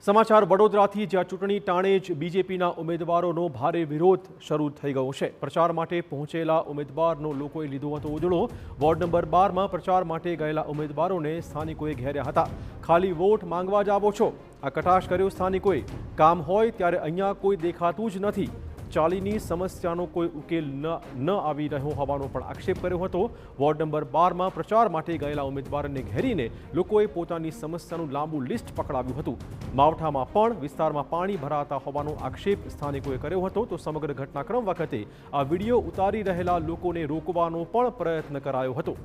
સમાચાર વડોદરાથી જ્યાં ચૂંટણી ટાણે જ બીજેપીના ઉમેદવારોનો ભારે વિરોધ શરૂ થઈ ગયો છે। પ્રચાર માટે પહોંચેલા ઉમેદવારનો લોકોએ લીધો હતો ઉજળો। વોર્ડ નંબર 12માં પ્રચાર માટે ગયેલા ઉમેદવારોને સ્થાનિકોએ ઘેર્યા હતા। ખાલી વોટ માંગવા જ આવો છો, આ કટાક્ષ કર્યો સ્થાનિકોએ। કામ હોય ત્યારે અહીંયા કોઈ દેખાતું જ નથી। ચાલીની સમસ્યાનો કોઈ ઉકેલ ન આવી રહ્યો હોવાનો પણ આક્ષેપ કર્યો હતો। વોર્ડ નંબર 12માં પ્રચાર માટે ગયેલા ઉમેદવારને ઘેરીને લોકોએ પોતાની સમસ્યાનું લાંબુ લિસ્ટ પકડાવ્યું હતું। માવઠામાં પણ વિસ્તારમાં પાણી ભરાતા હોવાનો આક્ષેપ સ્થાનિકોએ કર્યો હતો। તો સમગ્ર ઘટનાક્રમ વખતે આ વિડીયો ઉતારી રહેલા લોકોને રોકવાનો પણ પ્રયત્ન કરાયો હતો।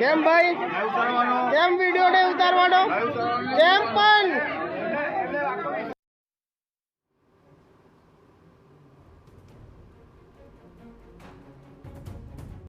કેમ ભાઈ કેમ વિડિયો ને ઉતારવાનો?